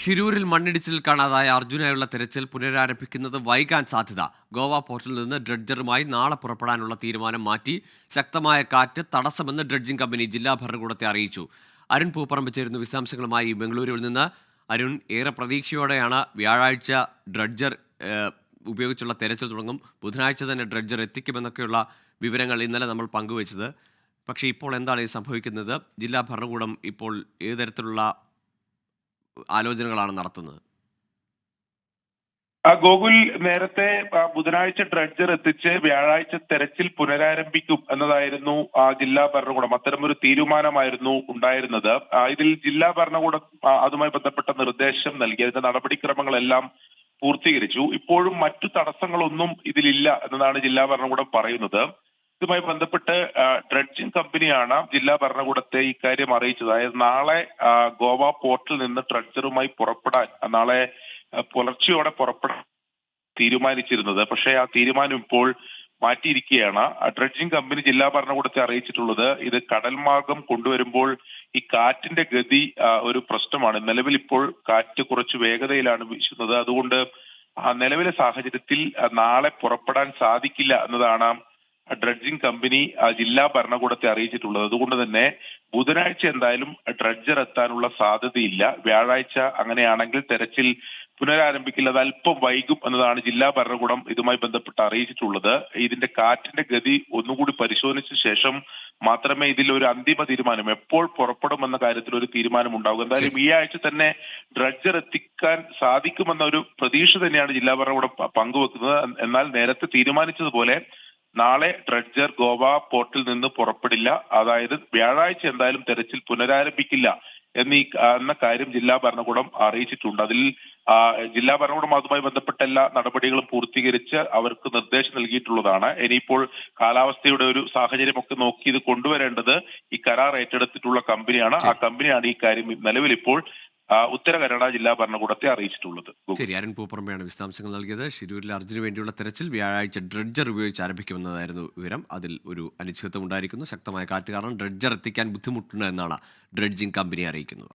ഷിരൂരിൽ മണ്ണിടിച്ചിൽ കാണാതായ അർജുനായുള്ള തെരച്ചിൽ പുനരാരംഭിക്കുന്നത് വൈകാൻ സാധ്യത. ഗോവ പോർട്ടിൽ നിന്ന് ഡ്രഡ്ജറുമായി നാളെ പുറപ്പെടാനുള്ള തീരുമാനം മാറ്റി. ശക്തമായ കാറ്റ് തടസ്സമെന്ന് ഡ്രഡ്ജിംഗ് കമ്പനി ജില്ലാ ഭരണകൂടത്തെ അറിയിച്ചു. അരുൺ പൂപ്പറമ്പ് ചേരുന്നു വിശദാംശങ്ങളുമായി ബംഗളൂരുവിൽ നിന്ന്. അരുൺ, ഏറെ പ്രതീക്ഷയോടെയാണ് വ്യാഴാഴ്ച ഡ്രഡ്ജർ ഉപയോഗിച്ചുള്ള തെരച്ചിൽ തുടങ്ങും. ബുധനാഴ്ച തന്നെ ഡ്രഡ്ജർ എത്തിക്കുമെന്നൊക്കെയുള്ള വിവരങ്ങൾ ഇന്നലെ നമ്മൾ പങ്കുവച്ചത്. പക്ഷേ ഇപ്പോൾ എന്താണ് ഈ സംഭവിക്കുന്നത്? ജില്ലാ ഭരണകൂടം ഇപ്പോൾ ഏത് തരത്തിലുള്ള ആലോചനകളാണ് നടത്തുന്നത്? ഗോകുൽ, നേരത്തെ ബുധനാഴ്ച ഡ്രഡ്ജർ എത്തിച്ച് വ്യാഴാഴ്ച തെരച്ചിൽ പുനരാരംഭിക്കും എന്നതായിരുന്നു ജില്ലാ ഭരണകൂടം. അത്തരമൊരു തീരുമാനമായിരുന്നു ഉണ്ടായിരുന്നത്. ഇതിൽ ജില്ലാ ഭരണകൂടം അതുമായി ബന്ധപ്പെട്ട നിർദ്ദേശം നൽകി. അതിന്റെ നടപടിക്രമങ്ങളെല്ലാം പൂർത്തീകരിച്ചു. ഇപ്പോഴും മറ്റു തടസ്സങ്ങളൊന്നും ഇതിലില്ല എന്നതാണ് ജില്ലാ ഭരണകൂടം പറയുന്നത്. ഇതുമായി ബന്ധപ്പെട്ട് ഡ്രഡ്ജിംഗ് കമ്പനിയാണ് ജില്ലാ ഭരണകൂടത്തെ ഇക്കാര്യം അറിയിച്ചത്. അതായത് നാളെ ഗോവ പോർട്ടിൽ നിന്ന് ഡ്രഡ്ജറുമായി പുറപ്പെടാൻ നാളെ പുലർച്ചെയോടെ പുറപ്പെടാൻ തീരുമാനിച്ചിരുന്നത്. പക്ഷേ ആ തീരുമാനം ഇപ്പോൾ മാറ്റിയിരിക്കുകയാണ്. ഡ്രഡ്ജിംഗ് കമ്പനി ജില്ലാ ഭരണകൂടത്തെ അറിയിച്ചിട്ടുള്ളത് ഇത് കടൽ മാർഗം കൊണ്ടുവരുമ്പോൾ ഈ കാറ്റിന്റെ ഗതി ഒരു പ്രശ്നമാണ്. നിലവിൽ ഇപ്പോൾ കാറ്റ് കുറച്ച് വേഗതയിലാണ് വീശുന്നത്. അതുകൊണ്ട് നിലവിലെ സാഹചര്യത്തിൽ നാളെ പുറപ്പെടാൻ സാധിക്കില്ല എന്നതാണ് ഡ്രഡ്ജിംഗ് കമ്പനി ജില്ലാ ഭരണകൂടത്തെ അറിയിച്ചിട്ടുള്ളത്. അതുകൊണ്ട് തന്നെ ബുധനാഴ്ച എന്തായാലും ഡ്രഡ്ജർ എത്താനുള്ള സാധ്യതയില്ല. വ്യാഴാഴ്ച അങ്ങനെയാണെങ്കിൽ തെരച്ചിൽ പുനരാരംഭിക്കില്ല, അത് അല്പം വൈകും എന്നതാണ് ജില്ലാ ഭരണകൂടം ഇതുമായി ബന്ധപ്പെട്ട് അറിയിച്ചിട്ടുള്ളത്. ഇതിന്റെ കാറ്റിന്റെ ഗതി ഒന്നുകൂടി പരിശോധിച്ച ശേഷം മാത്രമേ ഇതിൽ ഒരു അന്തിമ തീരുമാനം എപ്പോൾ പുറപ്പെടുമെന്ന കാര്യത്തിൽ ഒരു തീരുമാനം ഉണ്ടാകും. എന്തായാലും ഈ ആഴ്ച തന്നെ ഡ്രഡ്ജർ എത്തിക്കാൻ സാധിക്കുമെന്ന ഒരു പ്രതീക്ഷ തന്നെയാണ് ജില്ലാ ഭരണകൂടം പങ്കുവെക്കുന്നത്. എന്നാൽ നേരത്തെ തീരുമാനിച്ചതുപോലെ നാളെ ഡ്രഡ്ജർ ഗോവ പോർട്ടിൽ നിന്ന് പുറപ്പെടില്ല. അതായത് വ്യാഴാഴ്ച എന്തായാലും തെരച്ചിൽ പുനരാരംഭിക്കില്ല എന്ന കാര്യം ജില്ലാ ഭരണകൂടം അറിയിച്ചിട്ടുണ്ട്. അതിൽ ജില്ലാ ഭരണകൂടം അതുമായി ബന്ധപ്പെട്ട എല്ലാ നടപടികളും പൂർത്തീകരിച്ച് അവർക്ക് നിർദ്ദേശം നൽകിയിട്ടുള്ളതാണ്. ഇനിയിപ്പോൾ കാലാവസ്ഥയുടെ ഒരു സാഹചര്യമൊക്കെ നോക്കി ഇത് കൊണ്ടുവരേണ്ടത് ഈ കരാർ ഏറ്റെടുത്തിട്ടുള്ള കമ്പനിയാണ്. ആ കമ്പനിയാണ് ഈ കാര്യം നിലവിൽ ഇപ്പോൾ ഉത്തര കന്നഡ ജില്ലാ ഭരണകൂടത്തെ അറിയിച്ചിട്ടുള്ളത്. ശരി, അരുൺ പൂപ്പറമ്പയാണ് വിശദാംശങ്ങൾ നൽകിയത്. ഷിരൂരിൽ അർജുന് വേണ്ടിയുള്ള തെരച്ചിൽ വ്യാഴാഴ്ച ഡ്രഡ്ജർ ഉപയോഗിച്ച് ആരംഭിക്കുമെന്നതായിരുന്നു വിവരം. അതിൽ ഒരു അനിശ്ചിതത്വം ഉണ്ടായിരിക്കുന്നു. ശക്തമായ കാറ്റ് കാരണം ഡ്രഡ്ജർ എത്തിക്കാൻ ബുദ്ധിമുട്ടുണ്ട് എന്നാണ് ഡ്രഡ്ജിംഗ് കമ്പനി അറിയിക്കുന്നത്.